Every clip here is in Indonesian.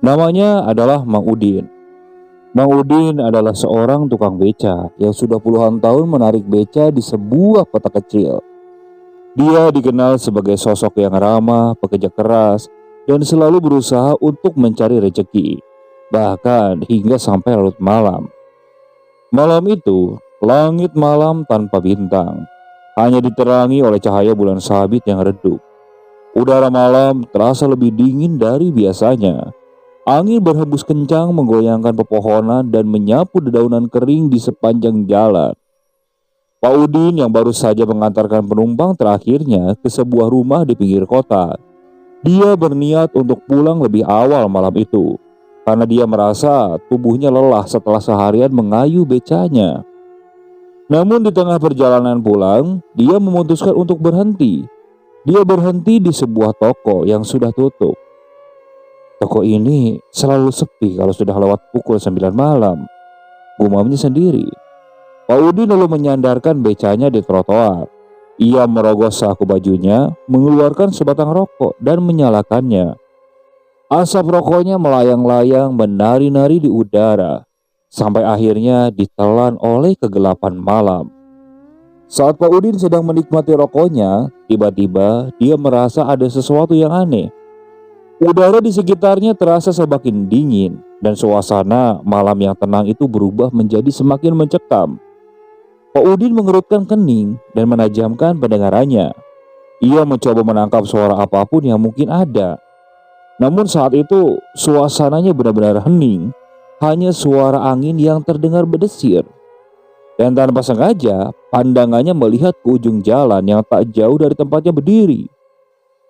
Namanya adalah Mang Udin. Mang Udin adalah seorang tukang beca yang sudah puluhan tahun menarik beca di sebuah kota kecil. Dia dikenal sebagai sosok yang ramah, pekerja keras, dan selalu berusaha untuk mencari rezeki, bahkan hingga sampai larut malam. Malam itu, langit malam tanpa bintang, hanya diterangi oleh cahaya bulan sabit yang redup. Udara malam terasa lebih dingin dari biasanya. Angin berhembus kencang menggoyangkan pepohonan dan menyapu dedaunan kering di sepanjang jalan. Pak Udin yang baru saja mengantarkan penumpang terakhirnya ke sebuah rumah di pinggir kota. Dia berniat untuk pulang lebih awal malam itu, karena dia merasa tubuhnya lelah setelah seharian mengayuh becanya. Namun di tengah perjalanan pulang, dia memutuskan untuk berhenti. Dia berhenti di sebuah toko yang sudah tutup. Toko ini selalu sepi kalau sudah lewat pukul 9 malam, gumamnya sendiri. Pak Udin lalu menyandarkan becanya di trotoar. Ia merogoh saku bajunya, mengeluarkan sebatang rokok dan menyalakannya. Asap rokoknya melayang-layang menari-nari di udara, sampai akhirnya ditelan oleh kegelapan malam. Saat Pak Udin sedang menikmati rokoknya, tiba-tiba dia merasa ada sesuatu yang aneh. Udara di sekitarnya terasa semakin dingin, dan suasana malam yang tenang itu berubah menjadi semakin mencekam. Pak Udin mengerutkan kening dan menajamkan pendengarannya. Ia mencoba menangkap suara apapun yang mungkin ada. Namun saat itu suasananya benar-benar hening. Hanya suara angin yang terdengar berdesir. Dan tanpa sengaja pandangannya melihat ke ujung jalan yang tak jauh dari tempatnya berdiri.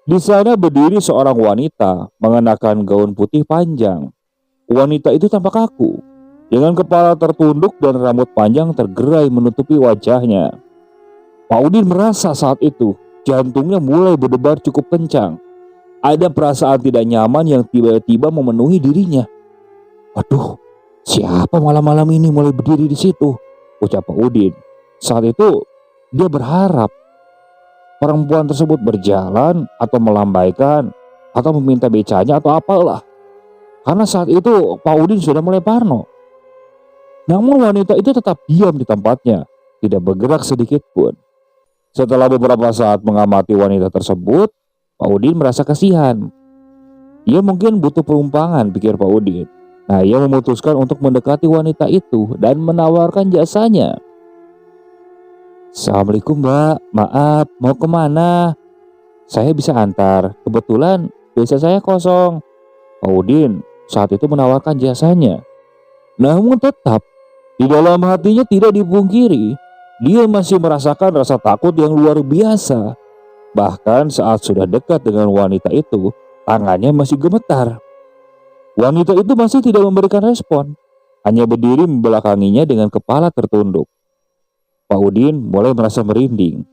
Di sana berdiri seorang wanita mengenakan gaun putih panjang. Wanita itu tampak kaku, dengan kepala tertunduk dan rambut panjang tergerai menutupi wajahnya. Pak Udin merasa saat itu jantungnya mulai berdebar cukup kencang. Ada perasaan tidak nyaman yang tiba-tiba memenuhi dirinya. Waduh, siapa malam-malam ini mulai berdiri di situ? Ucap Pak Udin. Saat itu dia berharap perempuan tersebut berjalan atau melambaikan atau meminta becanya atau apalah. Karena saat itu Pak Udin sudah mulai parno. Namun wanita itu tetap diam di tempatnya, tidak bergerak sedikit pun. Setelah beberapa saat mengamati wanita tersebut, Pak Udin merasa kasihan. Ia mungkin butuh perumpangan, pikir Pak Udin. Nah, ia memutuskan untuk mendekati wanita itu dan menawarkan jasanya. Assalamualaikum mbak, maaf mau kemana? Saya bisa antar, kebetulan biasa saya kosong. Pak Udin saat itu menawarkan jasanya. Namun tetap di dalam hatinya tidak dipungkiri, dia masih merasakan rasa takut yang luar biasa. Bahkan saat sudah dekat dengan wanita itu, tangannya masih gemetar. Wanita itu masih tidak memberikan respon, hanya berdiri membelakanginya dengan kepala tertunduk. Pak Udin mulai merasa merinding,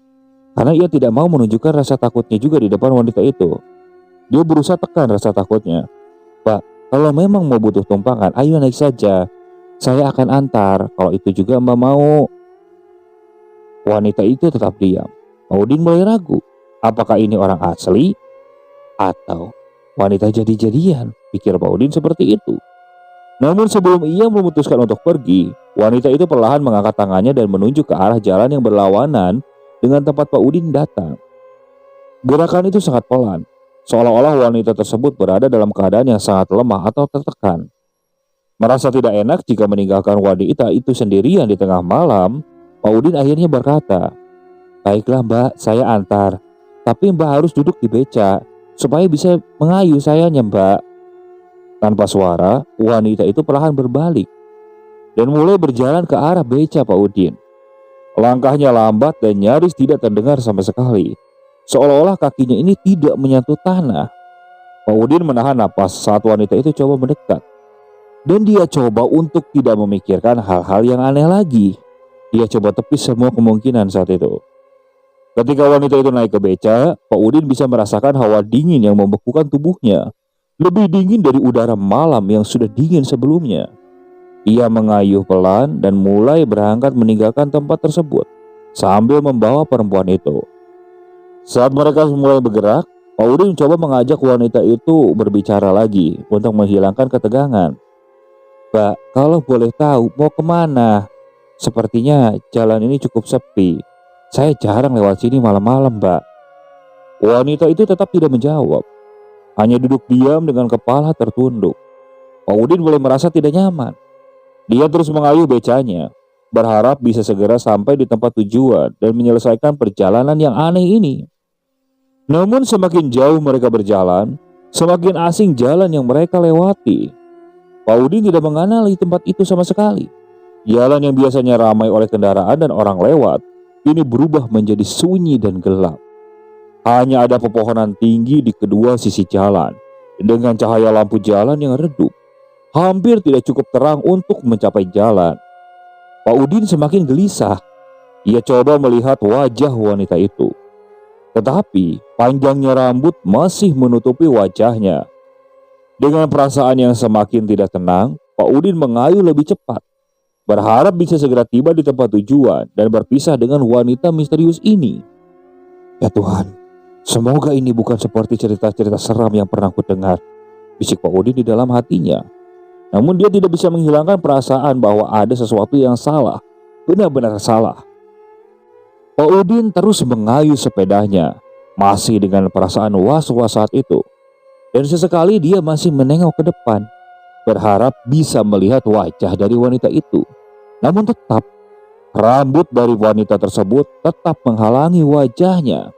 karena ia tidak mau menunjukkan rasa takutnya juga di depan wanita itu. Dia berusaha tekan rasa takutnya. Pak, kalau memang mau butuh tumpangan, ayo naik saja. Saya akan antar, kalau itu juga mbak mau. Wanita itu tetap diam. Pak Udin mulai ragu, apakah ini orang asli atau wanita jadi-jadian, pikir Pak Udin seperti itu. Namun sebelum ia memutuskan untuk pergi, wanita itu perlahan mengangkat tangannya dan menunjuk ke arah jalan yang berlawanan dengan tempat Pak Udin datang. Gerakan itu sangat pelan, seolah-olah wanita tersebut berada dalam keadaan yang sangat lemah atau tertekan. Merasa tidak enak jika meninggalkan wanita itu sendirian di tengah malam, Pak Udin akhirnya berkata, "Baiklah mbak, saya antar. Tapi mbak harus duduk di beca, supaya bisa mengayuh sayanya mbak." Tanpa suara, wanita itu perlahan berbalik dan mulai berjalan ke arah beca Pak Udin. Langkahnya lambat dan nyaris tidak terdengar sama sekali, seolah-olah kakinya ini tidak menyentuh tanah. Pak Udin menahan napas saat wanita itu coba mendekat. Dan dia coba untuk tidak memikirkan hal-hal yang aneh lagi. Dia coba tepis semua kemungkinan saat itu. Ketika wanita itu naik ke beca, Pak Udin bisa merasakan hawa dingin yang membekukan tubuhnya. Lebih dingin dari udara malam yang sudah dingin sebelumnya. Ia mengayuh pelan dan mulai berangkat meninggalkan tempat tersebut sambil membawa perempuan itu. Saat mereka mulai bergerak, Pak Udin coba mengajak wanita itu berbicara lagi untuk menghilangkan ketegangan. "Mbak, kalau boleh tahu mau kemana? Sepertinya jalan ini cukup sepi. Saya jarang lewat sini malam-malam, Mbak." Wanita itu tetap tidak menjawab, hanya duduk diam dengan kepala tertunduk. Pak Udin mulai merasa tidak nyaman. Dia terus mengayuh becanya, berharap bisa segera sampai di tempat tujuan dan menyelesaikan perjalanan yang aneh ini. Namun semakin jauh mereka berjalan, semakin asing jalan yang mereka lewati. Pak Udin tidak mengenali tempat itu sama sekali. Jalan yang biasanya ramai oleh kendaraan dan orang lewat, kini berubah menjadi sunyi dan gelap. Hanya ada pepohonan tinggi di kedua sisi jalan, dengan cahaya lampu jalan yang redup. Hampir tidak cukup terang untuk mencapai jalan. Pak Udin semakin gelisah. Ia coba melihat wajah wanita itu. Tetapi panjangnya rambut masih menutupi wajahnya. Dengan perasaan yang semakin tidak tenang, Pak Udin mengayuh lebih cepat, berharap bisa segera tiba di tempat tujuan dan berpisah dengan wanita misterius ini. "Ya Tuhan, semoga ini bukan seperti cerita-cerita seram yang pernah kudengar," bisik Pak Udin di dalam hatinya. Namun dia tidak bisa menghilangkan perasaan bahwa ada sesuatu yang salah, benar-benar salah. Pak Udin terus mengayuh sepedanya, masih dengan perasaan was-was saat itu. Dan sesekali dia masih menengok ke depan, berharap bisa melihat wajah dari wanita itu. Namun tetap, rambut dari wanita tersebut tetap menghalangi wajahnya.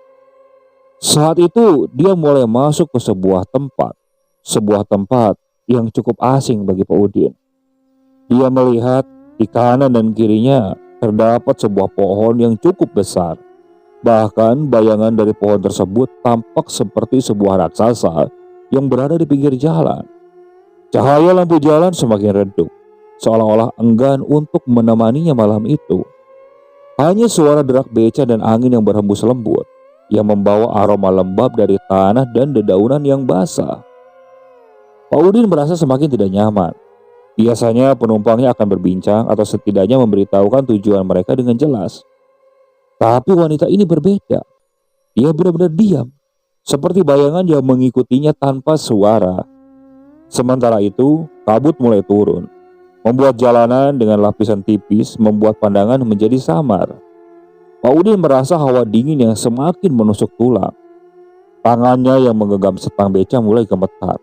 Saat itu dia mulai masuk ke sebuah tempat yang cukup asing bagi Pak Udin. Dia melihat di kanan dan kirinya terdapat sebuah pohon yang cukup besar. Bahkan bayangan dari pohon tersebut tampak seperti sebuah raksasa yang berada di pinggir jalan. Cahaya lampu jalan semakin redup, seolah-olah enggan untuk menemaninya malam itu. Hanya suara derak beca dan angin yang berhembus lembut yang membawa aroma lembab dari tanah dan dedaunan yang basah. Pak Udin merasa semakin tidak nyaman. Biasanya penumpangnya akan berbincang atau setidaknya memberitahukan tujuan mereka dengan jelas. Tapi wanita ini berbeda. Dia benar-benar diam, seperti bayangan yang mengikutinya tanpa suara. Sementara itu, kabut mulai turun, membuat jalanan dengan lapisan tipis membuat pandangan menjadi samar. Pak Udin merasa hawa dingin yang semakin menusuk tulang. Tangannya yang menggenggam setang beca mulai gemetar.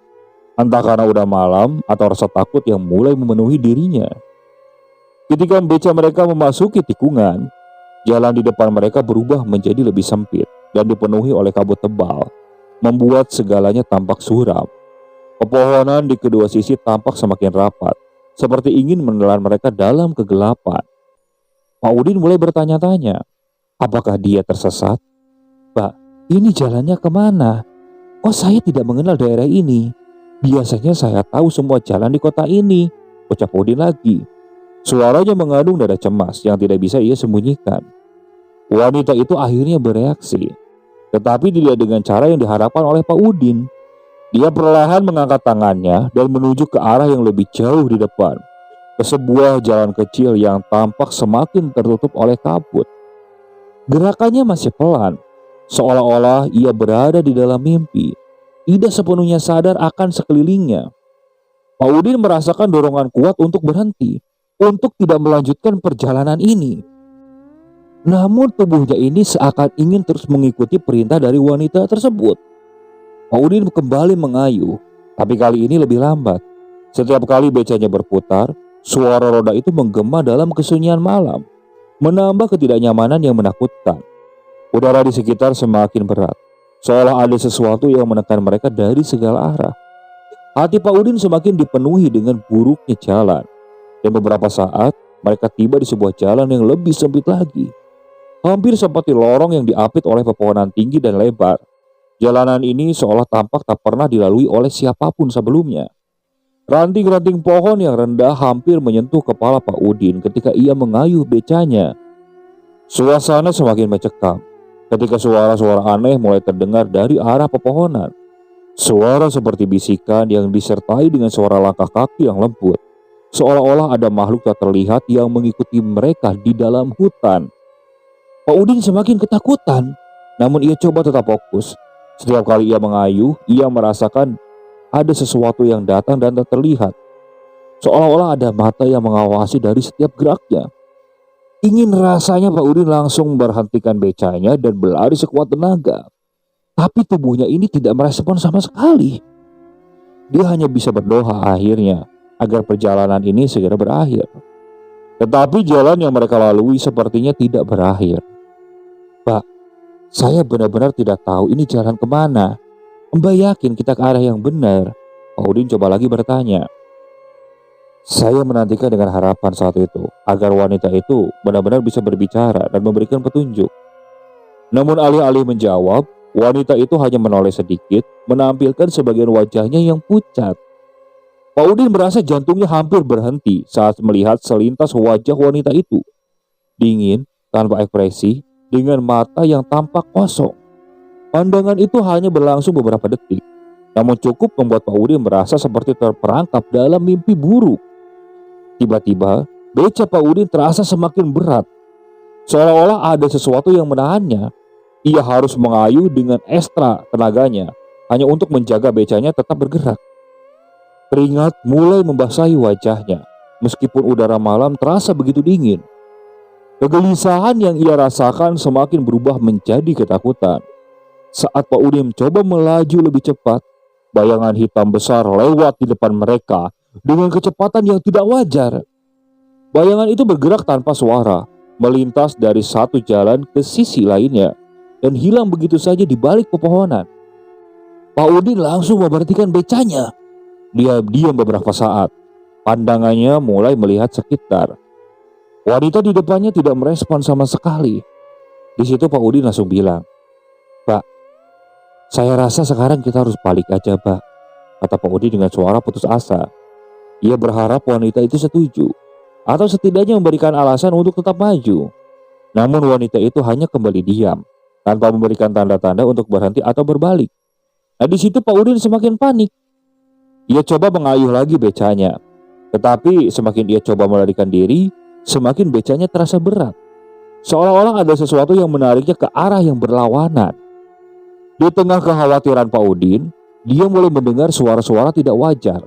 Entah karena udah malam atau rasa takut yang mulai memenuhi dirinya. Ketika beca mereka memasuki tikungan, jalan di depan mereka berubah menjadi lebih sempit dan dipenuhi oleh kabut tebal, membuat segalanya tampak suram. Pepohonan di kedua sisi tampak semakin rapat, seperti ingin menelan mereka dalam kegelapan. Pak Udin mulai bertanya-tanya, apakah dia tersesat? "Pak, ini jalannya kemana? Kok saya tidak mengenal daerah ini? Biasanya saya tahu semua jalan di kota ini," ucap Udin lagi. Suaranya mengandung nada cemas yang tidak bisa ia sembunyikan. Wanita itu akhirnya bereaksi, tetapi dilihat dengan cara yang diharapkan oleh Pak Udin. Dia perlahan mengangkat tangannya dan menuju ke arah yang lebih jauh di depan, ke sebuah jalan kecil yang tampak semakin tertutup oleh kabut. Gerakannya masih pelan, seolah-olah ia berada di dalam mimpi, tidak sepenuhnya sadar akan sekelilingnya. Pak Udin merasakan dorongan kuat untuk berhenti, untuk tidak melanjutkan perjalanan ini. Namun tubuhnya ini seakan ingin terus mengikuti perintah dari wanita tersebut. Pak Udin kembali mengayuh, tapi kali ini lebih lambat. Setiap kali becanya berputar, suara roda itu menggema dalam kesunyian malam, menambah ketidaknyamanan yang menakutkan. Udara di sekitar semakin berat, seolah ada sesuatu yang menekan mereka dari segala arah. Hati Pak Udin semakin dipenuhi dengan buruknya jalan. Dan beberapa saat mereka tiba di sebuah jalan yang lebih sempit lagi, hampir seperti lorong yang diapit oleh pepohonan tinggi dan lebar. Jalanan ini seolah tampak tak pernah dilalui oleh siapapun sebelumnya. Ranting-ranting pohon yang rendah hampir menyentuh kepala Pak Udin ketika ia mengayuh becanya. Suasana semakin mencekam ketika suara-suara aneh mulai terdengar dari arah pepohonan. Suara seperti bisikan yang disertai dengan suara langkah kaki yang lembut, seolah-olah ada makhluk tak terlihat yang mengikuti mereka di dalam hutan. Pak Udin semakin ketakutan, namun ia coba tetap fokus. Setiap kali ia mengayuh, ia merasakan ada sesuatu yang datang dan tak terlihat. Seolah-olah ada mata yang mengawasi dari setiap geraknya. Ingin rasanya Pak Udin langsung berhentikan becanya dan berlari sekuat tenaga. Tapi tubuhnya ini tidak merespon sama sekali. Dia hanya bisa berdoa akhirnya agar perjalanan ini segera berakhir. Tetapi jalan yang mereka lalui sepertinya tidak berakhir. Pak, saya benar-benar tidak tahu ini jalan kemana. Mbak yakin kita ke arah yang benar? Pak Udin coba lagi bertanya. Saya menantikan dengan harapan saat itu agar wanita itu benar-benar bisa berbicara dan memberikan petunjuk. Namun alih-alih menjawab, wanita itu hanya menoleh sedikit, menampilkan sebagian wajahnya yang pucat. Pak Udin merasa jantungnya hampir berhenti saat melihat selintas wajah wanita itu. Dingin, tanpa ekspresi, dengan mata yang tampak kosong. Pandangan itu hanya berlangsung beberapa detik, namun cukup membuat Pak Udin merasa seperti terperangkap dalam mimpi buruk. Tiba-tiba, beca Pak Udin terasa semakin berat. Seolah-olah ada sesuatu yang menahannya. Ia harus mengayuh dengan ekstra tenaganya, hanya untuk menjaga becanya tetap bergerak. Keringat mulai membasahi wajahnya, meskipun udara malam terasa begitu dingin. Kegelisahan yang ia rasakan semakin berubah menjadi ketakutan. Saat Pak Udin mencoba melaju lebih cepat, bayangan hitam besar lewat di depan mereka dengan kecepatan yang tidak wajar. Bayangan itu bergerak tanpa suara, melintas dari satu jalan ke sisi lainnya, dan hilang begitu saja di balik pepohonan. Pak Udin langsung memberhentikan becanya. Dia diam beberapa saat, pandangannya mulai melihat sekitar. Wanita di depannya tidak merespon sama sekali. Di situ Pak Udin langsung bilang, "Pak, saya rasa sekarang kita harus balik aja, Pak," kata Pak Udin dengan suara putus asa. Ia berharap wanita itu setuju, atau setidaknya memberikan alasan untuk tetap maju. Namun wanita itu hanya kembali diam, tanpa memberikan tanda-tanda untuk berhenti atau berbalik. Nah, di situ Pak Udin semakin panik. Ia coba mengayuh lagi becanya, tetapi semakin ia coba melarikan diri, semakin becanya terasa berat. Seolah-olah ada sesuatu yang menariknya ke arah yang berlawanan. Di tengah kekhawatiran Pak Udin, dia mulai mendengar suara-suara tidak wajar.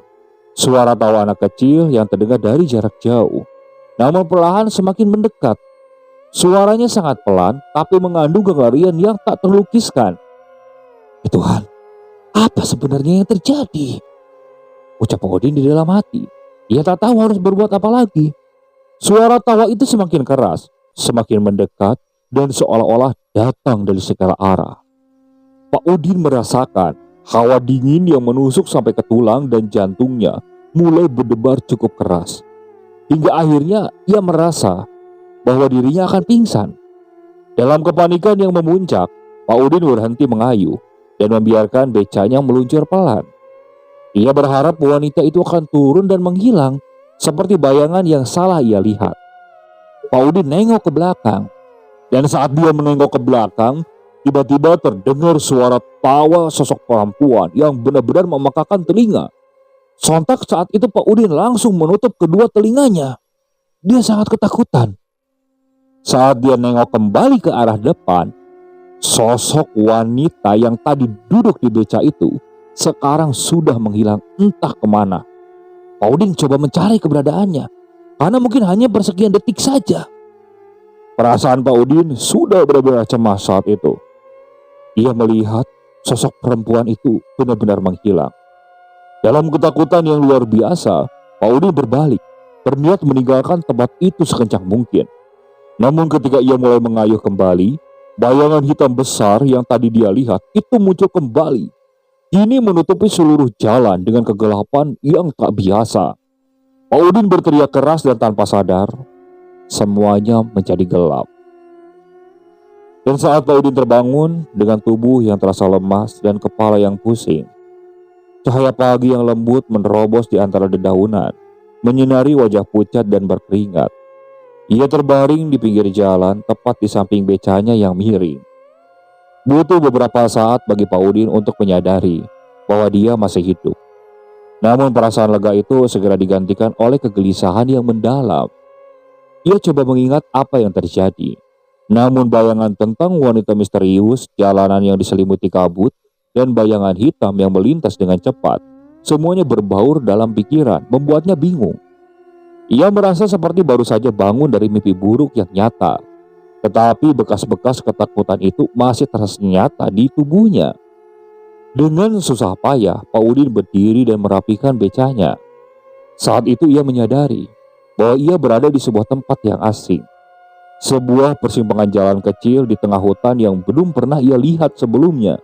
Suara tawa anak kecil yang terdengar dari jarak jauh, namun perlahan semakin mendekat. Suaranya sangat pelan, tapi mengandung kengerian yang tak terlukiskan. "Tuhan, apa sebenarnya yang terjadi?" ucap Odin di dalam hati. Ia tak tahu harus berbuat apa lagi. Suara tawa itu semakin keras, semakin mendekat, dan seolah-olah datang dari segala arah. Pak Odin merasakan hawa dingin yang menusuk sampai ke tulang dan jantungnya mulai berdebar cukup keras. Hingga akhirnya ia merasa bahwa dirinya akan pingsan. Dalam kepanikan yang memuncak, Pak Udin berhenti mengayuh dan membiarkan becanya meluncur pelan. Ia berharap wanita itu akan turun dan menghilang seperti bayangan yang salah ia lihat. Pak Udin nengok ke belakang, dan saat dia menengok ke belakang, tiba-tiba terdengar suara tawa sosok perempuan yang benar-benar memekakan telinga. Sontak saat itu Pak Udin langsung menutup kedua telinganya. Dia sangat ketakutan. Saat dia nengok kembali ke arah depan, sosok wanita yang tadi duduk di beca itu sekarang sudah menghilang entah kemana. Pak Udin coba mencari keberadaannya, karena mungkin hanya persekian detik saja. Perasaan Pak Udin sudah benar-benar cemas saat itu. Ia melihat sosok perempuan itu benar-benar menghilang. Dalam ketakutan yang luar biasa, Pak Udin berbalik, berniat meninggalkan tempat itu sekencang mungkin. Namun ketika ia mulai mengayuh kembali, bayangan hitam besar yang tadi dia lihat itu muncul kembali. Ini menutupi seluruh jalan dengan kegelapan yang tak biasa. Pak Udin berteriak keras dan tanpa sadar, semuanya menjadi gelap. Dan saat Pak Udin terbangun dengan tubuh yang terasa lemas dan kepala yang pusing, cahaya pagi yang lembut menerobos di antara dedaunan, menyinari wajah pucat dan berkeringat. Ia terbaring di pinggir jalan tepat di samping becanya yang miring. Butuh beberapa saat bagi Pak Udin untuk menyadari bahwa dia masih hidup. Namun perasaan lega itu segera digantikan oleh kegelisahan yang mendalam. Ia coba mengingat apa yang terjadi. Namun bayangan tentang wanita misterius, jalanan yang diselimuti kabut, dan bayangan hitam yang melintas dengan cepat. Semuanya berbaur dalam pikiran, membuatnya bingung. Ia merasa seperti baru saja bangun dari mimpi buruk yang nyata. Tetapi bekas-bekas ketakutan itu masih terasa nyata di tubuhnya. Dengan susah payah, Pak Udin berdiri dan merapikan becanya. Saat itu ia menyadari bahwa ia berada di sebuah tempat yang asing. Sebuah persimpangan jalan kecil di tengah hutan yang belum pernah ia lihat sebelumnya.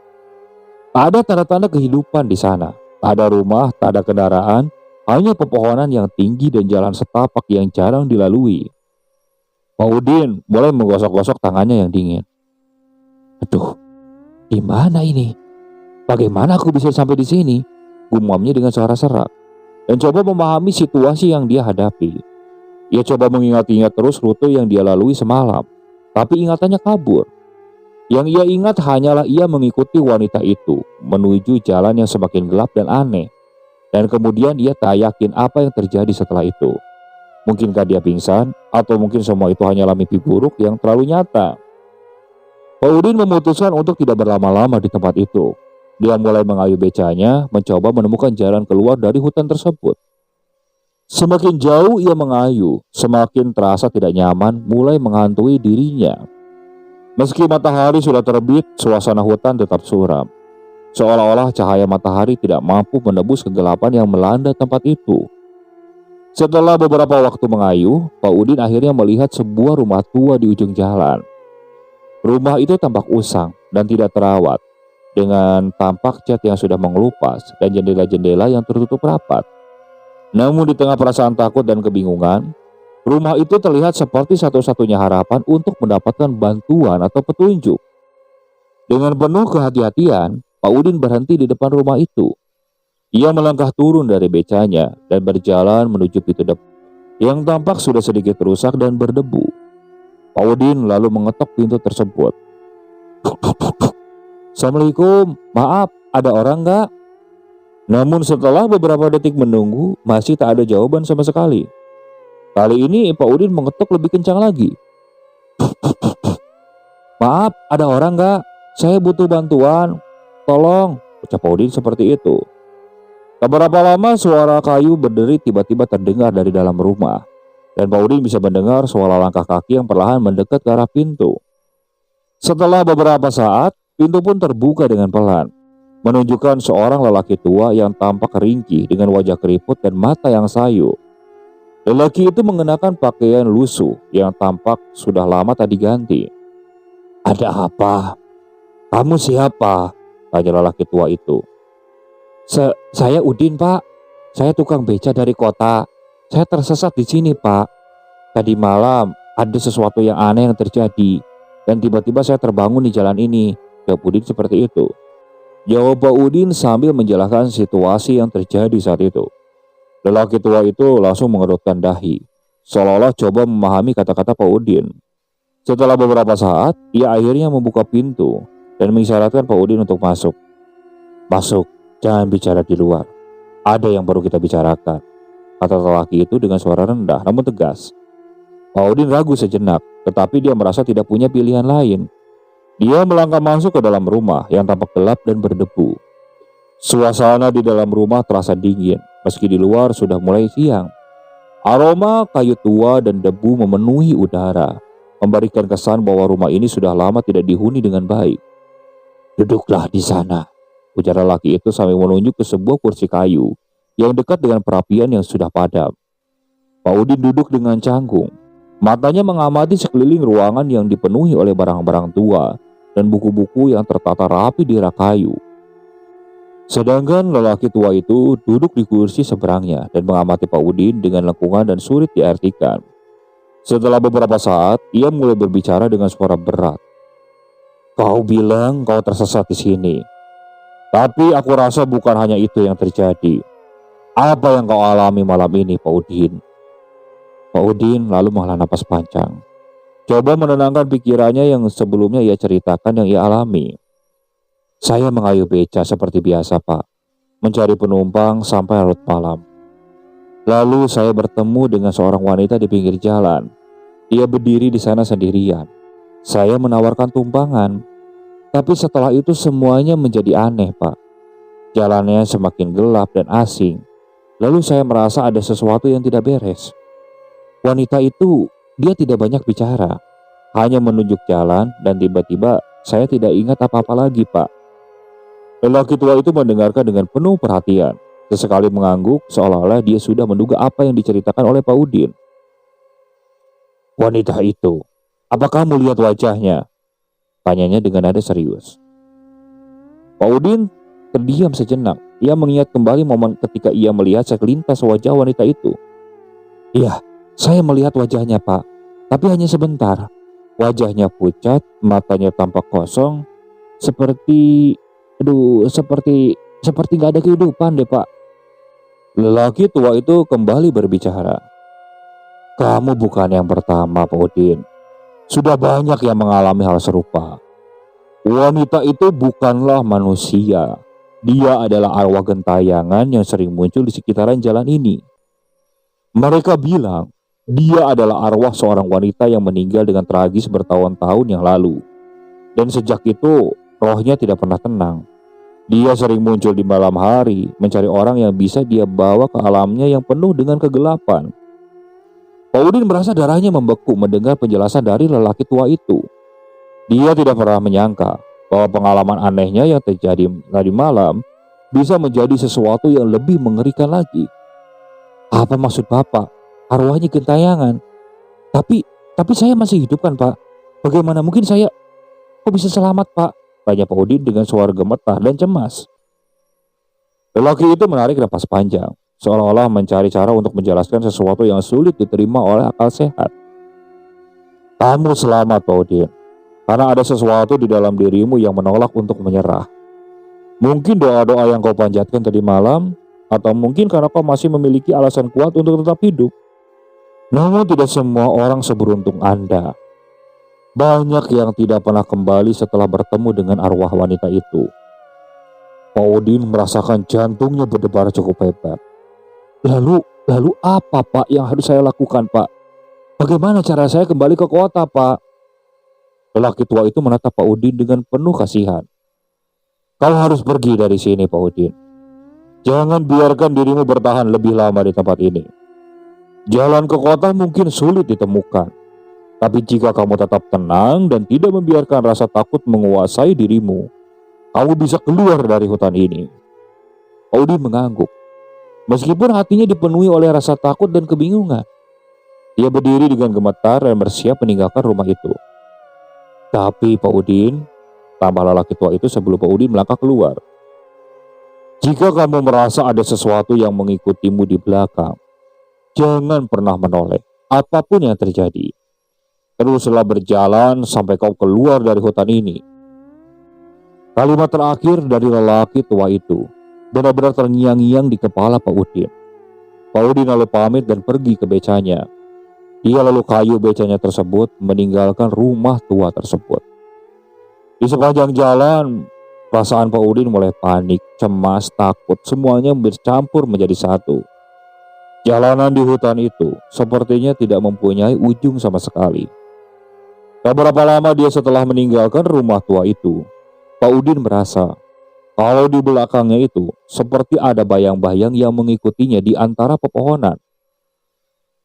Tak ada tanda-tanda kehidupan di sana. Tak ada rumah, tak ada kendaraan, hanya pepohonan yang tinggi dan jalan setapak yang jarang dilalui. Pak Udin mulai menggosok-gosok tangannya yang dingin. Aduh, di mana ini? Bagaimana aku bisa sampai di sini? Gumamnya dengan suara serak dan coba memahami situasi yang dia hadapi. Ia coba mengingat-ingat terus rute yang dia lalui semalam, tapi ingatannya kabur. Yang ia ingat hanyalah ia mengikuti wanita itu menuju jalan yang semakin gelap dan aneh. Dan kemudian ia tak yakin apa yang terjadi setelah itu. Mungkinkah dia pingsan, atau mungkin semua itu hanyalah mimpi buruk yang terlalu nyata. Pak Udin memutuskan untuk tidak berlama-lama di tempat itu. Dia mulai mengayuh becanya, mencoba menemukan jalan keluar dari hutan tersebut. Semakin jauh ia mengayuh, semakin terasa tidak nyaman mulai menghantui dirinya. Meski matahari sudah terbit, suasana hutan tetap suram. Seolah-olah cahaya matahari tidak mampu menebus kegelapan yang melanda tempat itu. Setelah beberapa waktu mengayuh, Pak Udin akhirnya melihat sebuah rumah tua di ujung jalan. Rumah itu tampak usang dan tidak terawat, dengan tampak cat yang sudah mengelupas dan jendela-jendela yang tertutup rapat. Namun di tengah perasaan takut dan kebingungan, rumah itu terlihat seperti satu-satunya harapan untuk mendapatkan bantuan atau petunjuk. Dengan penuh kehati-hatian, Pak Udin berhenti di depan rumah itu. Ia melangkah turun dari becanya dan berjalan menuju pintu depan yang tampak sudah sedikit rusak dan berdebu. Pak Udin lalu mengetok pintu tersebut. Assalamualaikum, maaf, ada orang nggak? Namun setelah beberapa detik menunggu, masih tak ada jawaban sama sekali. Kali ini Pak Udin mengetok lebih kencang lagi. Maaf, ada orang nggak? Saya butuh bantuan, tolong, ucap Pak Udin seperti itu. Tak berapa lama suara kayu berderi tiba-tiba terdengar dari dalam rumah. Dan Pak Udin bisa mendengar suara langkah kaki yang perlahan mendekat ke arah pintu. Setelah beberapa saat, pintu pun terbuka dengan pelan, menunjukkan seorang lelaki tua yang tampak ringkih dengan wajah keriput dan mata yang sayu. Lelaki itu mengenakan pakaian lusuh yang tampak sudah lama tak diganti. Ada apa? Kamu siapa? Tanya lelaki tua itu. Saya Udin, Pak. Saya tukang beca dari kota. Saya tersesat di sini, Pak. Tadi malam ada sesuatu yang aneh yang terjadi dan tiba-tiba saya terbangun di jalan ini. Jawab Udin seperti itu. Jawab Pak Udin sambil menjelaskan situasi yang terjadi saat itu. Lelaki tua itu langsung mengerutkan dahi, seolah-olah coba memahami kata-kata Pak Udin. Setelah beberapa saat, ia akhirnya membuka pintu dan mengisyaratkan Pak Udin untuk masuk. Masuk. Jangan bicara di luar. Ada yang perlu kita bicarakan, kata lelaki itu dengan suara rendah namun tegas. Pak Udin ragu sejenak, tetapi dia merasa tidak punya pilihan lain. Dia melangkah masuk ke dalam rumah yang tampak gelap dan berdebu. Suasana di dalam rumah terasa dingin, meski di luar sudah mulai siang. Aroma kayu tua dan debu memenuhi udara, memberikan kesan bahwa rumah ini sudah lama tidak dihuni dengan baik. Duduklah di sana, ujar lelaki itu sambil menunjuk ke sebuah kursi kayu yang dekat dengan perapian yang sudah padam. Pak Udin duduk dengan canggung. Matanya mengamati sekeliling ruangan yang dipenuhi oleh barang-barang tua dan buku-buku yang tertata rapi di rak kayu. Sedangkan lelaki tua itu duduk di kursi seberangnya dan mengamati Pak Udin dengan lengkungan dan sulit diartikan. Setelah beberapa saat, ia mulai berbicara dengan suara berat. Kau bilang kau tersesat di sini. Tapi aku rasa bukan hanya itu yang terjadi. Apa yang kau alami malam ini, Pak Udin? Pak Udin lalu menghela napas panjang. Coba menenangkan pikirannya yang sebelumnya ia ceritakan yang ia alami. Saya mengayuh beca seperti biasa, Pak. Mencari penumpang sampai larut malam. Lalu saya bertemu dengan seorang wanita di pinggir jalan. Ia berdiri di sana sendirian. Saya menawarkan tumpangan. Tapi setelah itu semuanya menjadi aneh, Pak. Jalannya semakin gelap dan asing. Lalu saya merasa ada sesuatu yang tidak beres. Wanita itu, dia tidak banyak bicara, hanya menunjuk jalan, dan tiba-tiba saya tidak ingat apa-apa lagi, Pak. Lelaki tua itu mendengarkan dengan penuh perhatian. Sesekali mengangguk seolah-olah dia sudah menduga apa yang diceritakan oleh Pak Udin. Wanita itu, apa kamu lihat wajahnya? Tanyanya dengan nada serius. Pak Udin terdiam sejenak. Ia mengingat kembali momen ketika ia melihat sekelintas wajah wanita itu. Iya, saya melihat wajahnya, Pak. Tapi hanya sebentar. Wajahnya pucat, matanya tampak kosong. Seperti gak ada kehidupan deh, Pak. Lelaki tua itu kembali berbicara. Kamu bukan yang pertama, Pak Udin. Sudah banyak yang mengalami hal serupa. Wanita itu bukanlah manusia. Dia adalah arwah gentayangan yang sering muncul di sekitaran jalan ini. Mereka bilang dia adalah arwah seorang wanita yang meninggal dengan tragis bertahun-tahun yang lalu. Dan sejak itu rohnya tidak pernah tenang. Dia sering muncul di malam hari, mencari orang yang bisa dia bawa ke alamnya yang penuh dengan kegelapan. Pak Udin merasa darahnya membeku mendengar penjelasan dari lelaki tua itu. Dia tidak pernah menyangka bahwa pengalaman anehnya yang terjadi tadi malam bisa menjadi sesuatu yang lebih mengerikan lagi. Apa maksud Bapak? Arwahnya gentayangan. Tapi saya masih hidup kan, Pak? Bagaimana mungkin saya kok bisa selamat, Pak? Tanya Pak Udin dengan suara gemetar dan cemas. Lelaki itu menarik napas panjang, seolah-olah mencari cara untuk menjelaskan sesuatu yang sulit diterima oleh akal sehat. Kamu selamat, Pak Udin. Karena ada sesuatu di dalam dirimu yang menolak untuk menyerah. Mungkin doa-doa yang kau panjatkan tadi malam, atau mungkin karena kau masih memiliki alasan kuat untuk tetap hidup. Namun tidak semua orang seberuntung Anda. Banyak yang tidak pernah kembali setelah bertemu dengan arwah wanita itu. Pak Udin merasakan jantungnya berdebar cukup hebat. Lalu apa, Pak, yang harus saya lakukan, Pak? Bagaimana cara saya kembali ke kota, Pak? Lelaki tua itu menatap Pak Udin dengan penuh kasihan. Kau harus pergi dari sini, Pak Udin. Jangan biarkan dirimu bertahan lebih lama di tempat ini. Jalan ke kota mungkin sulit ditemukan. Tapi jika kamu tetap tenang dan tidak membiarkan rasa takut menguasai dirimu, kamu bisa keluar dari hutan ini. Pak Udin mengangguk. Meskipun hatinya dipenuhi oleh rasa takut dan kebingungan. Dia berdiri dengan gemetar dan bersiap meninggalkan rumah itu. Tapi Pak Udin, tambah lelaki tua itu sebelum Pak Udin melangkah keluar. Jika kamu merasa ada sesuatu yang mengikutimu di belakang, jangan pernah menoleh apapun yang terjadi. Teruslah berjalan sampai kau keluar dari hutan ini. Kalimat terakhir dari lelaki tua itu benar-benar terngiang-ngiang di kepala Pak Udin. Pak Udin lalu pamit dan pergi ke becanya. Dia lalu kayu becanya tersebut meninggalkan rumah tua tersebut. Di sepanjang jalan, perasaan Pak Udin mulai panik, cemas, takut, semuanya bercampur menjadi satu. Jalanan di hutan itu sepertinya tidak mempunyai ujung sama sekali. Tak berapa lama dia setelah meninggalkan rumah tua itu, Pak Udin merasa kalau di belakangnya itu seperti ada bayang-bayang yang mengikutinya di antara pepohonan.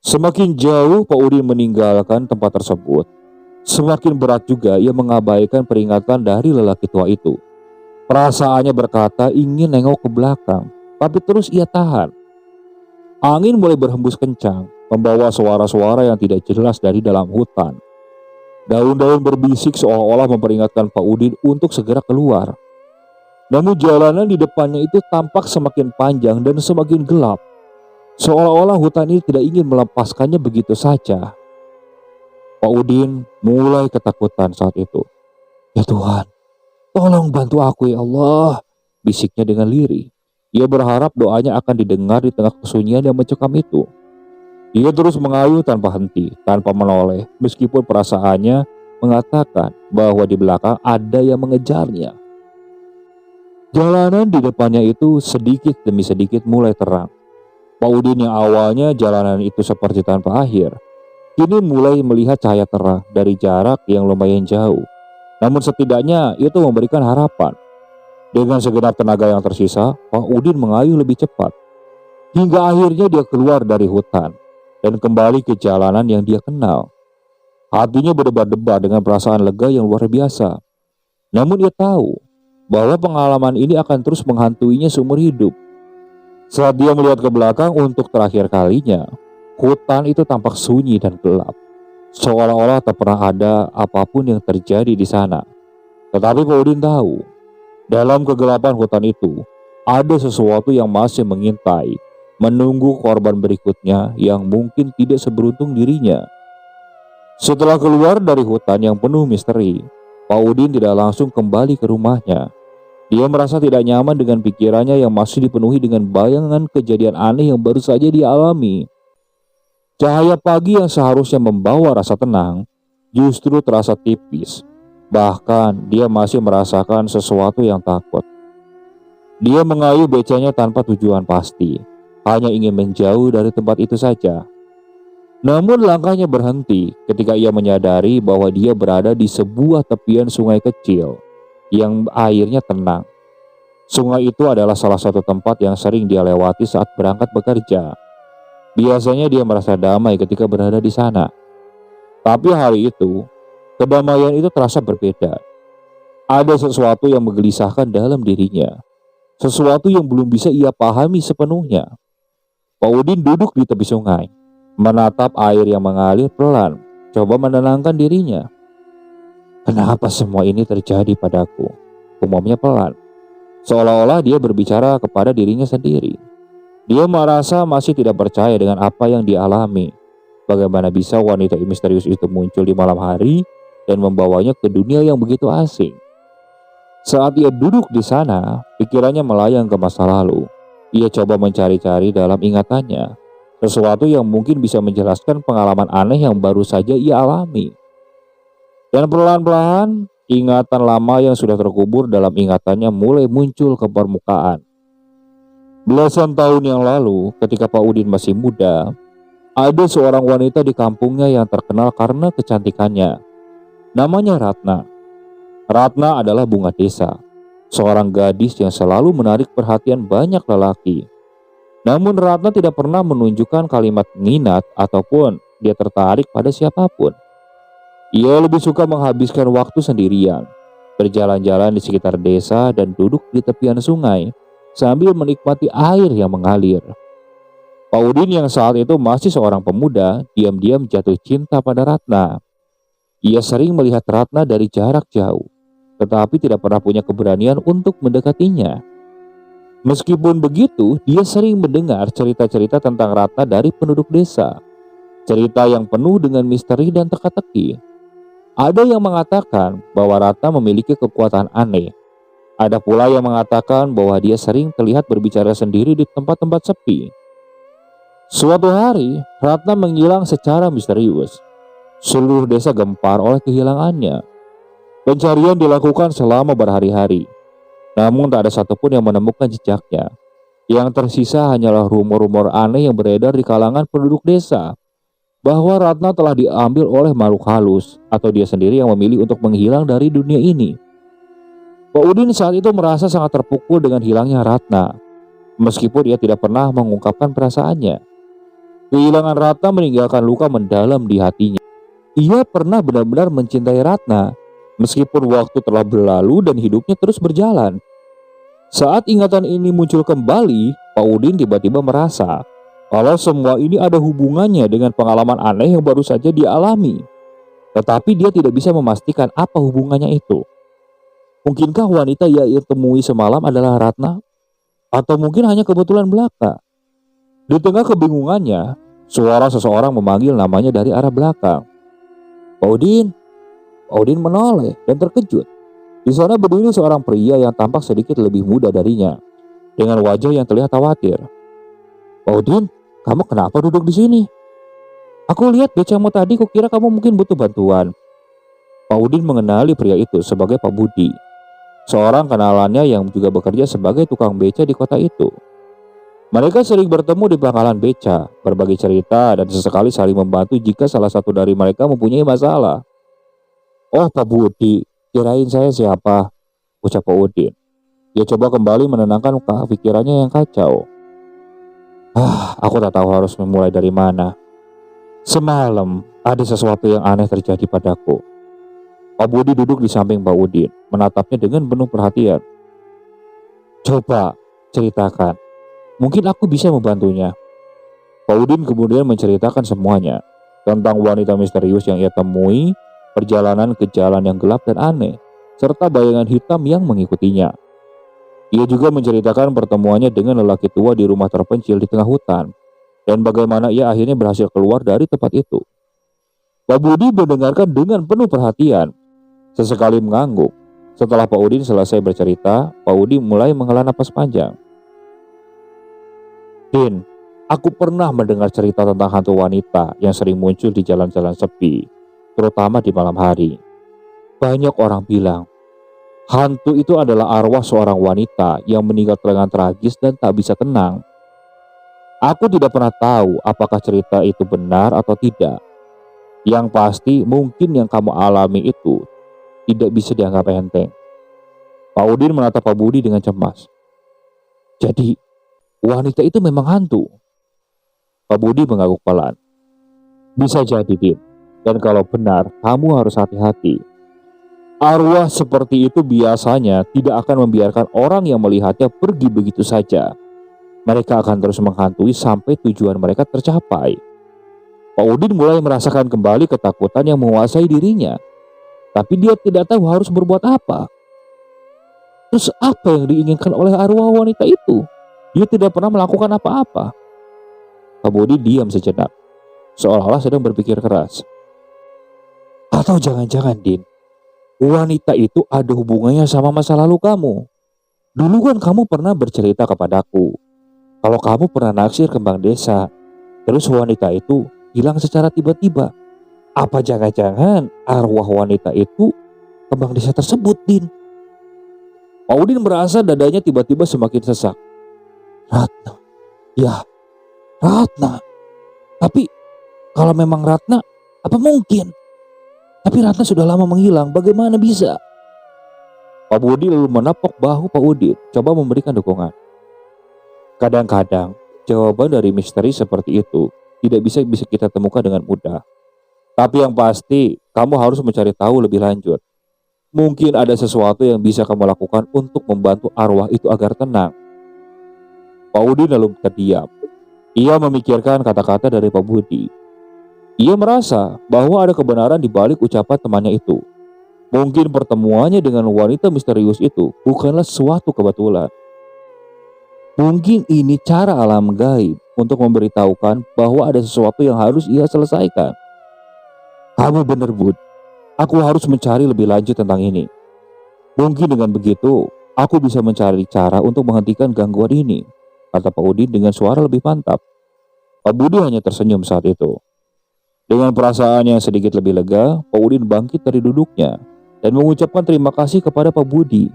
Semakin jauh Pak Udin meninggalkan tempat tersebut, semakin berat juga ia mengabaikan peringatan dari lelaki tua itu. Perasaannya berkata ingin nengok ke belakang, tapi terus ia tahan. Angin mulai berhembus kencang, membawa suara-suara yang tidak jelas dari dalam hutan. Daun-daun berbisik seolah-olah memperingatkan Pak Udin untuk segera keluar. Namun jalanan di depannya itu tampak semakin panjang dan semakin gelap. Seolah-olah hutan ini tidak ingin melepaskannya begitu saja. Pak Udin mulai ketakutan saat itu. Ya Tuhan, tolong bantu aku ya Allah, bisiknya dengan lirih. Ia berharap doanya akan didengar di tengah kesunyian yang mencekam itu. Ia terus mengayuh tanpa henti, tanpa menoleh, meskipun perasaannya mengatakan bahwa di belakang ada yang mengejarnya. Jalanan di depannya itu sedikit demi sedikit mulai terang. Pak Udin yang awalnya jalanan itu seperti tanpa akhir, kini mulai melihat cahaya terang dari jarak yang lumayan jauh. Namun setidaknya itu memberikan harapan. Dengan segenap tenaga yang tersisa, Pak Udin mengayuh lebih cepat. Hingga akhirnya dia keluar dari hutan dan kembali ke jalanan yang dia kenal. Hatinya berdebar-debar dengan perasaan lega yang luar biasa. Namun ia tahu bahwa pengalaman ini akan terus menghantuinya seumur hidup. Saat dia melihat ke belakang untuk terakhir kalinya, hutan itu tampak sunyi dan gelap, seolah-olah tak pernah ada apapun yang terjadi di sana. Tetapi Pak Udin tahu, dalam kegelapan hutan itu, ada sesuatu yang masih mengintai, menunggu korban berikutnya yang mungkin tidak seberuntung dirinya. Setelah keluar dari hutan yang penuh misteri, Pak Udin tidak langsung kembali ke rumahnya. Dia merasa tidak nyaman dengan pikirannya yang masih dipenuhi dengan bayangan kejadian aneh yang baru saja dia alami. Cahaya pagi yang seharusnya membawa rasa tenang justru terasa tipis. Bahkan dia masih merasakan sesuatu yang takut. Dia mengayuh becanya tanpa tujuan pasti, hanya ingin menjauh dari tempat itu saja. Namun langkahnya berhenti ketika ia menyadari bahwa dia berada di sebuah tepian sungai kecil yang airnya tenang. Sungai itu adalah salah satu tempat yang sering dia lewati saat berangkat bekerja. Biasanya dia merasa damai ketika berada di sana. Tapi hari itu, kedamaian itu terasa berbeda. Ada sesuatu yang menggelisahkan dalam dirinya. Sesuatu yang belum bisa ia pahami sepenuhnya. Pak Udin duduk di tepi sungai, menatap air yang mengalir pelan, coba menenangkan dirinya. Kenapa semua ini terjadi padaku? Umumnya pelan. Seolah-olah dia berbicara kepada dirinya sendiri. Dia merasa masih tidak percaya dengan apa yang dialami. Bagaimana bisa wanita misterius itu muncul di malam hari dan membawanya ke dunia yang begitu asing? Saat ia duduk di sana, pikirannya melayang ke masa lalu. Ia coba mencari-cari dalam ingatannya sesuatu yang mungkin bisa menjelaskan pengalaman aneh yang baru saja ia alami. Dan perlahan-lahan, ingatan lama yang sudah terkubur dalam ingatannya mulai muncul ke permukaan. Belasan tahun yang lalu, ketika Pak Udin masih muda, ada seorang wanita di kampungnya yang terkenal karena kecantikannya. Namanya Ratna. Ratna adalah bunga desa, seorang gadis yang selalu menarik perhatian banyak lelaki. Namun Ratna tidak pernah menunjukkan kalimat minat ataupun dia tertarik pada siapapun. Ia lebih suka menghabiskan waktu sendirian, berjalan-jalan di sekitar desa dan duduk di tepian sungai sambil menikmati air yang mengalir. Pak Udin yang saat itu masih seorang pemuda diam-diam jatuh cinta pada Ratna. Ia sering melihat Ratna dari jarak jauh, tetapi tidak pernah punya keberanian untuk mendekatinya. Meskipun begitu, dia sering mendengar cerita-cerita tentang Ratna dari penduduk desa. Cerita yang penuh dengan misteri dan teka-teki. Ada yang mengatakan bahwa Ratna memiliki kekuatan aneh. Ada pula yang mengatakan bahwa dia sering terlihat berbicara sendiri di tempat-tempat sepi. Suatu hari, Ratna menghilang secara misterius. Seluruh desa gempar oleh kehilangannya. Pencarian dilakukan selama berhari-hari. Namun tak ada satupun yang menemukan jejaknya. Yang tersisa hanyalah rumor-rumor aneh yang beredar di kalangan penduduk desa, bahwa Ratna telah diambil oleh makhluk halus atau dia sendiri yang memilih untuk menghilang dari dunia ini. Pak Udin saat itu merasa sangat terpukul dengan hilangnya Ratna, meskipun ia tidak pernah mengungkapkan perasaannya. Kehilangan Ratna meninggalkan luka mendalam di hatinya. Ia pernah benar-benar mencintai Ratna, meskipun waktu telah berlalu dan hidupnya terus berjalan. Saat ingatan ini muncul kembali, Pak Udin tiba-tiba merasa kalau semua ini ada hubungannya dengan pengalaman aneh yang baru saja dia alami. Tetapi dia tidak bisa memastikan apa hubungannya itu. Mungkinkah wanita yang ia temui semalam adalah Ratna? Atau mungkin hanya kebetulan belaka? Di tengah kebingungannya, suara seseorang memanggil namanya dari arah belakang. Pak Udin. Pak Udin menoleh dan terkejut. Di sana berdiri seorang pria yang tampak sedikit lebih muda darinya, dengan wajah yang terlihat khawatir. Pak Udin, kamu kenapa duduk di sini? Aku lihat becamu tadi, kukira kamu mungkin butuh bantuan. Pak Udin mengenali pria itu sebagai Pak Budi, seorang kenalannya yang juga bekerja sebagai tukang beca di kota itu. Mereka sering bertemu di pangkalan beca, berbagi cerita dan sesekali saling membantu jika salah satu dari mereka mempunyai masalah. Oh Pak Budi, Kirain saya siapa, ucap Pak Udin. Dia coba kembali menenangkan pikirannya yang kacau. Aku tak tahu harus memulai dari mana. Semalam ada sesuatu yang aneh terjadi padaku. Pak Budi duduk di samping Pak Udin, menatapnya dengan penuh perhatian. Coba ceritakan, mungkin aku bisa membantunya. Pak Udin kemudian menceritakan semuanya tentang wanita misterius yang ia temui, perjalanan ke jalan yang gelap dan aneh, serta bayangan hitam yang mengikutinya. Ia juga menceritakan pertemuannya dengan lelaki tua di rumah terpencil di tengah hutan, dan bagaimana ia akhirnya berhasil keluar dari tempat itu. Pak Budi mendengarkan dengan penuh perhatian, sesekali mengangguk. Setelah Pak Udin selesai bercerita, Pak Udin mulai menghela napas panjang. Din, aku pernah mendengar cerita tentang hantu wanita yang sering muncul di jalan-jalan sepi, terutama di malam hari. Banyak orang bilang, hantu itu adalah arwah seorang wanita yang meninggal dengan tragis dan tak bisa tenang. Aku tidak pernah tahu apakah cerita itu benar atau tidak. Yang pasti mungkin yang kamu alami itu tidak bisa dianggap enteng. Pak Udin menatap Pak Budi dengan cemas. Jadi, wanita itu memang hantu? Pak Budi mengangguk pelan. Bisa jadi, Din. Dan kalau benar, kamu harus hati-hati. Arwah seperti itu biasanya tidak akan membiarkan orang yang melihatnya pergi begitu saja. Mereka akan terus menghantui sampai tujuan mereka tercapai. Pak Udin mulai merasakan kembali ketakutan yang menguasai dirinya. Tapi dia tidak tahu harus berbuat apa. Terus apa yang diinginkan oleh arwah wanita itu? Dia tidak pernah melakukan apa-apa. Pak Budi diam sejenak, seolah-olah sedang berpikir keras. Atau jangan-jangan, Din, wanita itu ada hubungannya sama masa lalu kamu. Dulu kan kamu pernah bercerita kepadaku kalau kamu pernah naksir kembang desa. Terus wanita itu hilang secara tiba-tiba. Apa jangan-jangan arwah wanita itu kembang desa tersebut, Din? Pak Udin merasa dadanya tiba-tiba semakin sesak. Ratna, ya Ratna. Tapi kalau memang Ratna, apa mungkin? Tapi Ratna sudah lama menghilang, bagaimana bisa? Pak Budi lalu menepuk bahu Pak Udin, coba memberikan dukungan. Kadang-kadang, jawaban dari misteri seperti itu tidak bisa kita temukan dengan mudah. Tapi yang pasti, kamu harus mencari tahu lebih lanjut. Mungkin ada sesuatu yang bisa kamu lakukan untuk membantu arwah itu agar tenang. Pak Udin lalu terdiam. Ia memikirkan kata-kata dari Pak Budi. Ia merasa bahwa ada kebenaran di balik ucapan temannya itu. Mungkin pertemuannya dengan wanita misterius itu bukanlah suatu kebetulan. Mungkin ini cara alam gaib untuk memberitahukan bahwa ada sesuatu yang harus ia selesaikan. Kamu benar, Bud. Aku harus mencari lebih lanjut tentang ini. Mungkin dengan begitu, aku bisa mencari cara untuk menghentikan gangguan ini, kata Pak Udin dengan suara lebih mantap. Pak Budi hanya tersenyum saat itu. Dengan perasaan yang sedikit lebih lega, Pak Udin bangkit dari duduknya dan mengucapkan terima kasih kepada Pak Budi.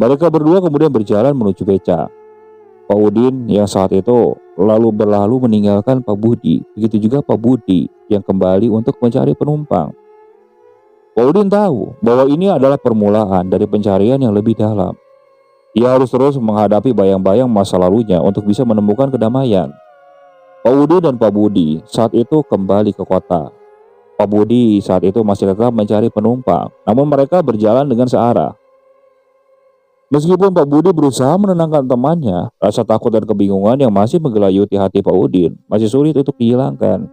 Mereka berdua kemudian berjalan menuju beca. Pak Udin yang saat itu berlalu meninggalkan Pak Budi. Begitu juga Pak Budi yang kembali untuk mencari penumpang. Pak Udin tahu bahwa ini adalah permulaan dari pencarian yang lebih dalam. Ia harus terus menghadapi bayang-bayang masa lalunya untuk bisa menemukan kedamaian. Pak Udin dan Pak Budi saat itu kembali ke kota. Pak Budi saat itu masih tetap mencari penumpang, namun mereka berjalan dengan searah. Meskipun Pak Budi berusaha menenangkan temannya, rasa takut dan kebingungan yang masih menggelayuti hati Pak Udin masih sulit untuk dihilangkan.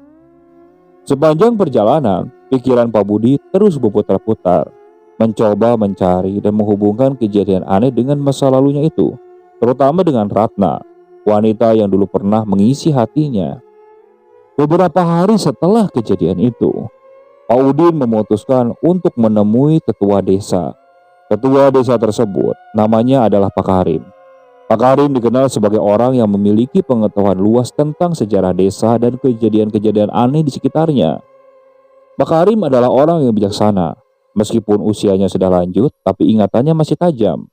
Sepanjang perjalanan, pikiran Pak Budi terus berputar-putar, mencoba mencari dan menghubungkan kejadian aneh dengan masa lalunya itu, terutama dengan Ratna, wanita yang dulu pernah mengisi hatinya. Beberapa hari setelah kejadian itu, Pak Udin memutuskan untuk menemui ketua desa. Ketua desa tersebut namanya adalah Pak Karim. Pak Karim dikenal sebagai orang yang memiliki pengetahuan luas tentang sejarah desa dan kejadian-kejadian aneh di sekitarnya. Pak Karim adalah orang yang bijaksana. Meskipun usianya sudah lanjut, tapi ingatannya masih tajam.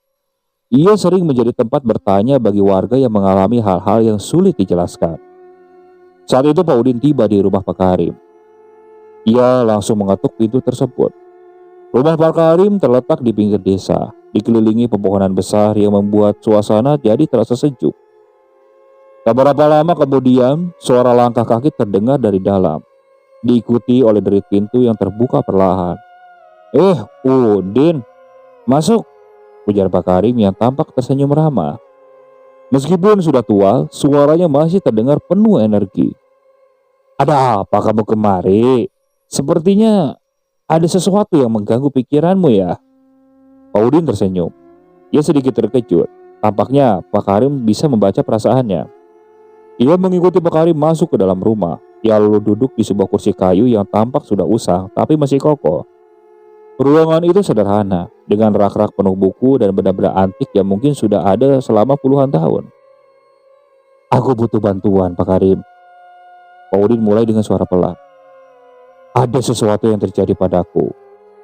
Ia sering menjadi tempat bertanya bagi warga yang mengalami hal-hal yang sulit dijelaskan. Saat itu Pak Udin tiba di rumah Pak Karim. Ia langsung mengetuk pintu tersebut. Rumah Pak Karim terletak di pinggir desa, dikelilingi pepohonan besar yang membuat suasana jadi terasa sejuk. Tak berapa lama kemudian, suara langkah kaki terdengar dari dalam, diikuti oleh derit pintu yang terbuka perlahan. Udin, masuk, ujar Pak Karim yang tampak tersenyum ramah. Meskipun sudah tua, suaranya masih terdengar penuh energi. Ada apa kamu kemari? Sepertinya ada sesuatu yang mengganggu pikiranmu ya? Pak Udin tersenyum. Ia sedikit terkejut. Tampaknya Pak Karim bisa membaca perasaannya. Ia mengikuti Pak Karim masuk ke dalam rumah. Ia lalu duduk di sebuah kursi kayu yang tampak sudah usang tapi masih kokoh. Ruangan itu sederhana, dengan rak-rak penuh buku dan benda-benda antik yang mungkin sudah ada selama puluhan tahun. Aku butuh bantuan, Pak Karim. Pak Udin mulai dengan suara pelan. Ada sesuatu yang terjadi padaku,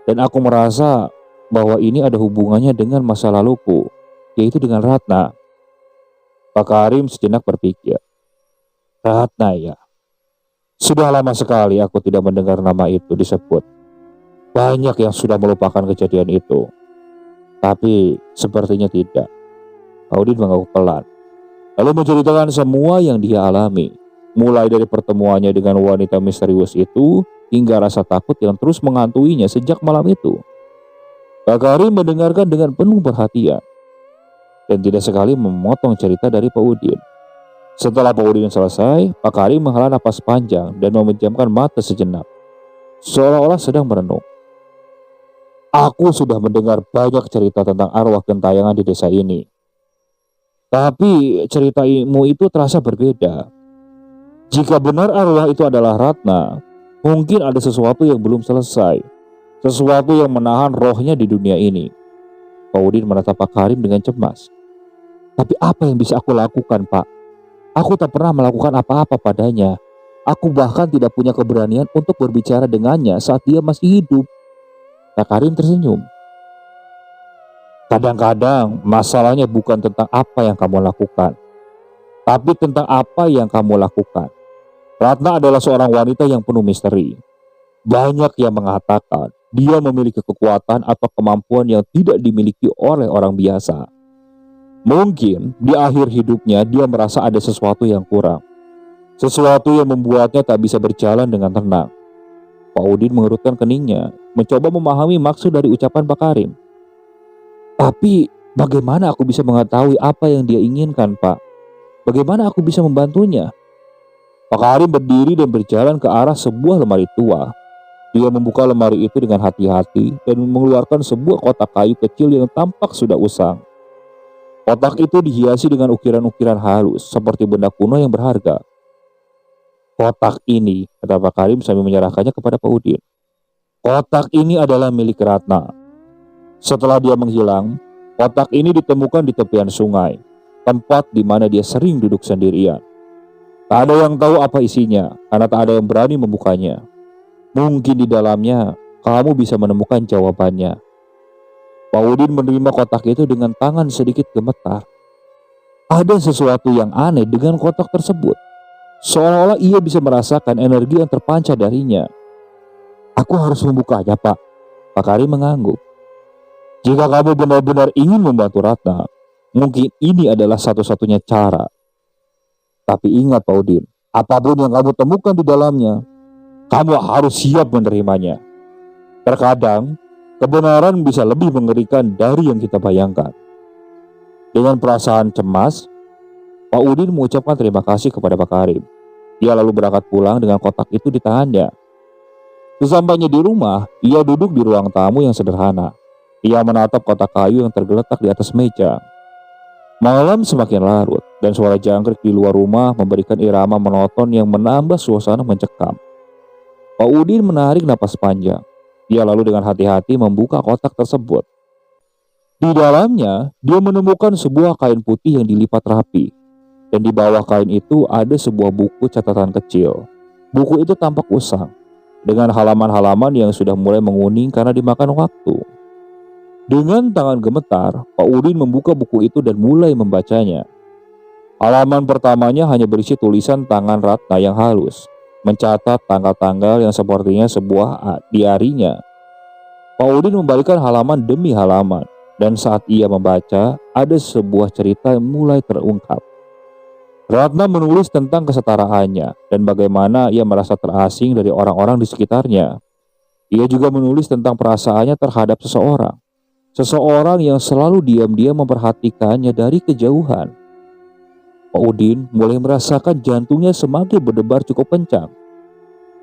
dan aku merasa bahwa ini ada hubungannya dengan masa laluku, yaitu dengan Ratna. Pak Karim sejenak berpikir. Ratna ya. Sudah lama sekali aku tidak mendengar nama itu disebut. Banyak yang sudah melupakan kejadian itu. Tapi sepertinya tidak. Audin mengangguk pelan. Lalu menceritakan semua yang dia alami. Mulai dari pertemuannya dengan wanita misterius itu, hingga rasa takut yang terus menghantuinya sejak malam itu. Pak Karim mendengarkan dengan penuh perhatian. Dan tidak sekali memotong cerita dari Pak Udin. Setelah Pak Udin selesai, Pak Karim menghela napas panjang dan memejamkan mata sejenak, seolah-olah sedang merenung. Aku sudah mendengar banyak cerita tentang arwah gentayangan di desa ini. Tapi ceritamu itu terasa berbeda. Jika benar arwah itu adalah Ratna, mungkin ada sesuatu yang belum selesai. Sesuatu yang menahan rohnya di dunia ini. Pak Udin menatap Pak Karim dengan cemas. Tapi apa yang bisa aku lakukan, Pak? Aku tak pernah melakukan apa-apa padanya. Aku bahkan tidak punya keberanian untuk berbicara dengannya saat dia masih hidup. Pak Karim tersenyum. Kadang-kadang masalahnya bukan tentang apa yang kamu lakukan, tapi tentang apa yang kamu lakukan. Ratna adalah seorang wanita yang penuh misteri. Banyak yang mengatakan dia memiliki kekuatan atau kemampuan yang tidak dimiliki oleh orang biasa. Mungkin di akhir hidupnya dia merasa ada sesuatu yang kurang. Sesuatu yang membuatnya tak bisa berjalan dengan tenang. Pak Udin mengerutkan keningnya, mencoba memahami maksud dari ucapan Pak Karim. Tapi bagaimana aku bisa mengetahui apa yang dia inginkan, Pak? Bagaimana aku bisa membantunya? Pak Karim berdiri dan berjalan ke arah sebuah lemari tua. Dia membuka lemari itu dengan hati-hati dan mengeluarkan sebuah kotak kayu kecil yang tampak sudah usang. Kotak itu dihiasi dengan ukiran-ukiran halus seperti benda kuno yang berharga. Kotak ini, kata Pak Karim sambil menyerahkannya kepada Pak Udin. Kotak ini adalah milik Ratna. Setelah dia menghilang, kotak ini ditemukan di tepian sungai, tempat di mana dia sering duduk sendirian. Tak ada yang tahu apa isinya, karena tak ada yang berani membukanya. Mungkin di dalamnya, kamu bisa menemukan jawabannya. Pak Udin menerima kotak itu dengan tangan sedikit gemetar. Ada sesuatu yang aneh dengan kotak tersebut. Seolah-olah ia bisa merasakan energi yang terpancar darinya. Aku harus membukanya, Pak. Pak Karim mengangguk. Jika kamu benar-benar ingin membantu Ratna, mungkin ini adalah satu-satunya cara. Tapi ingat Pak Udin, apapun yang kamu temukan di dalamnya, kamu harus siap menerimanya. Terkadang, kebenaran bisa lebih mengerikan dari yang kita bayangkan. Dengan perasaan cemas, Pak Udin mengucapkan terima kasih kepada Pak Karim. Dia lalu berangkat pulang dengan kotak itu di tangannya. Sesampainya di rumah, ia duduk di ruang tamu yang sederhana. Ia menatap kotak kayu yang tergeletak di atas meja. Malam semakin larut dan suara jangkrik di luar rumah memberikan irama monoton yang menambah suasana mencekam. Pak Udin menarik napas panjang. Dia lalu dengan hati-hati membuka kotak tersebut. Di dalamnya, dia menemukan sebuah kain putih yang dilipat rapi. Dan di bawah kain itu ada sebuah buku catatan kecil. Buku itu tampak usang, dengan halaman-halaman yang sudah mulai menguning karena dimakan waktu. Dengan tangan gemetar, Pak Udin membuka buku itu dan mulai membacanya. Halaman pertamanya hanya berisi tulisan tangan Ratna yang halus, mencatat tanggal-tanggal yang sepertinya sebuah diarinya. Pak Udin membalikkan halaman demi halaman, dan saat ia membaca, ada sebuah cerita yang mulai terungkap. Ratna menulis tentang kesetaraannya dan bagaimana ia merasa terasing dari orang-orang di sekitarnya. Ia juga menulis tentang perasaannya terhadap seseorang. Seseorang yang selalu diam-diam memperhatikannya dari kejauhan. Pak Udin mulai merasakan jantungnya semakin berdebar cukup kencang.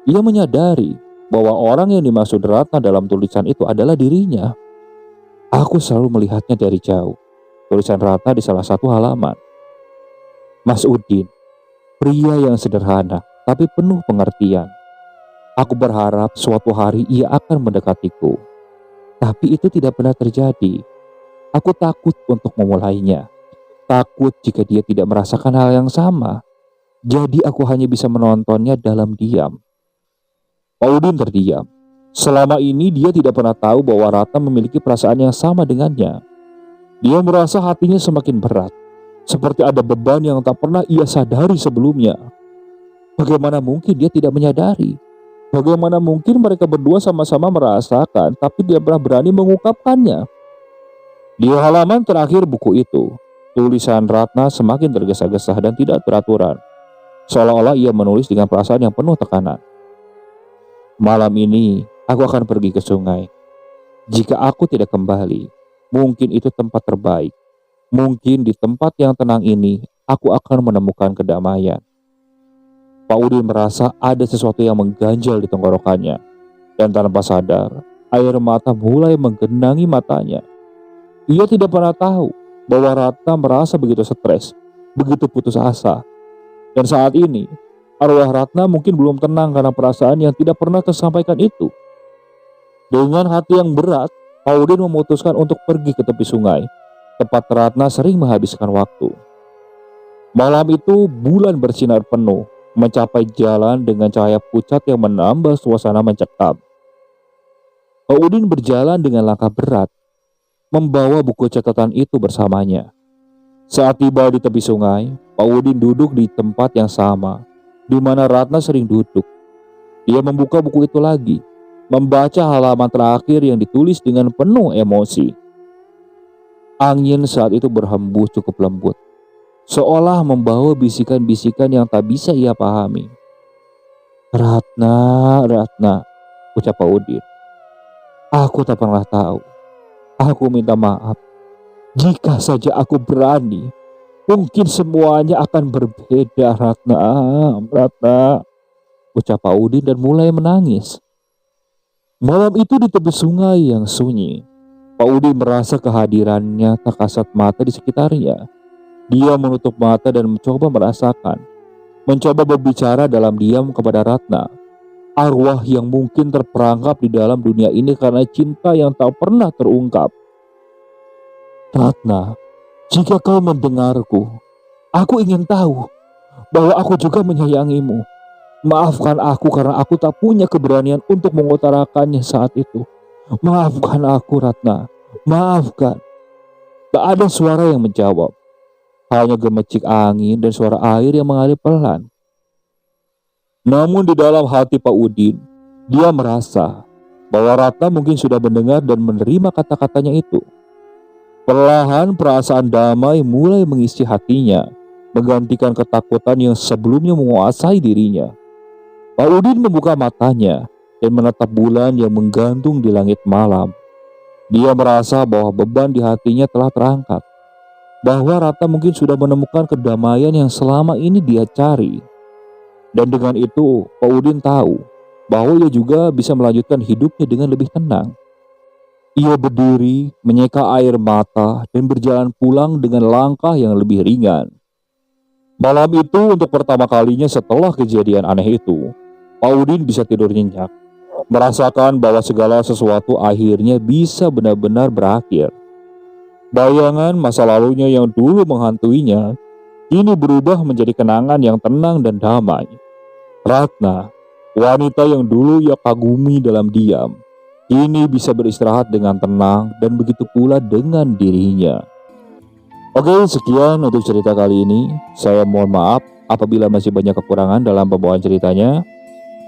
Ia menyadari bahwa orang yang dimaksud Ratna dalam tulisan itu adalah dirinya. Aku selalu melihatnya dari jauh. Tulisan Ratna di salah satu halaman. Mas Udin, pria yang sederhana tapi penuh pengertian. Aku berharap suatu hari ia akan mendekatiku. Tapi itu tidak pernah terjadi. Aku takut untuk memulainya. Takut jika dia tidak merasakan hal yang sama. Jadi aku hanya bisa menontonnya dalam diam. Pak Udin terdiam. Selama ini dia tidak pernah tahu bahwa Ratna memiliki perasaan yang sama dengannya. Dia merasa hatinya semakin berat. Seperti ada beban yang tak pernah ia sadari sebelumnya. Bagaimana mungkin dia tidak menyadari? Bagaimana mungkin mereka berdua sama-sama merasakan tapi tidak pernah berani mengungkapkannya? Di halaman terakhir buku itu, tulisan Ratna semakin tergesa-gesa dan tidak beraturan. Seolah-olah ia menulis dengan perasaan yang penuh tekanan. Malam ini, aku akan pergi ke sungai. Jika aku tidak kembali, mungkin itu tempat terbaik. Mungkin di tempat yang tenang ini, aku akan menemukan kedamaian. Pak Udin merasa ada sesuatu yang mengganjal di tenggorokannya. Dan tanpa sadar, air mata mulai menggenangi matanya. Ia tidak pernah tahu bahwa Ratna merasa begitu stres, begitu putus asa. Dan saat ini, arwah Ratna mungkin belum tenang karena perasaan yang tidak pernah tersampaikan itu. Dengan hati yang berat, Pak Udin memutuskan untuk pergi ke tepi sungai, tempat Ratna sering menghabiskan waktu. Malam itu bulan bersinar penuh, mencapai jalan dengan cahaya pucat yang menambah suasana mencekam. Pak Udin berjalan dengan langkah berat, membawa buku catatan itu bersamanya. Saat tiba di tepi sungai, Pak Udin duduk di tempat yang sama, di mana Ratna sering duduk. Dia membuka buku itu lagi, membaca halaman terakhir yang ditulis dengan penuh emosi. Angin saat itu berhembus cukup lembut, seolah membawa bisikan-bisikan yang tak bisa ia pahami. Ratna, Ratna, ucap Pak Udin. Aku tak pernah tahu. Aku minta maaf. Jika saja aku berani, mungkin semuanya akan berbeda, Ratna, Ratna, ucap Pak Udin dan mulai menangis. Malam itu di tepi sungai yang sunyi, Pak Udin merasa kehadirannya tak kasat mata di sekitarnya. Dia menutup mata dan mencoba merasakan, mencoba berbicara dalam diam kepada Ratna, arwah yang mungkin terperangkap di dalam dunia ini karena cinta yang tak pernah terungkap. Ratna, jika kau mendengarku, aku ingin tahu bahwa aku juga menyayangimu. Maafkan aku karena aku tak punya keberanian untuk mengutarakannya saat itu. Maafkan aku, Ratna, maafkan. Tak ada suara yang menjawab. Hanya gemecik angin dan suara air yang mengalir pelan. Namun di dalam hati Pak Udin, dia merasa bahwa Ratna mungkin sudah mendengar dan menerima kata-katanya itu. Perlahan perasaan damai mulai mengisi hatinya, menggantikan ketakutan yang sebelumnya menguasai dirinya. Pak Udin membuka matanya dan menatap bulan yang menggantung di langit malam. Dia merasa bahwa beban di hatinya telah terangkat, bahwa Ratna mungkin sudah menemukan kedamaian yang selama ini dia cari. Dan dengan itu, Pak Udin tahu bahwa ia juga bisa melanjutkan hidupnya dengan lebih tenang. Ia berdiri, menyeka air mata, dan berjalan pulang dengan langkah yang lebih ringan. Malam itu untuk pertama kalinya setelah kejadian aneh itu, Pak Udin bisa tidur nyenyak, merasakan bahwa segala sesuatu akhirnya bisa benar-benar berakhir. Bayangan masa lalunya yang dulu menghantuinya kini berubah menjadi kenangan yang tenang dan damai. Ratna, wanita yang dulu ia kagumi dalam diam, kini bisa beristirahat dengan tenang dan begitu pula dengan dirinya. Oke, sekian untuk cerita kali ini. Saya mohon maaf apabila masih banyak kekurangan dalam pembawaan ceritanya.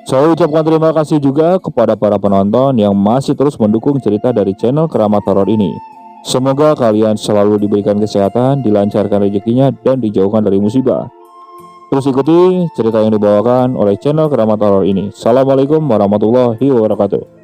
Saya ucapkan terima kasih juga kepada para penonton yang masih terus mendukung cerita dari channel Keramat Horor ini. Semoga kalian selalu diberikan kesehatan, dilancarkan rezekinya, dan dijauhkan dari musibah. Terus ikuti cerita yang dibawakan oleh channel Keramat Horor ini. Assalamualaikum warahmatullahi wabarakatuh.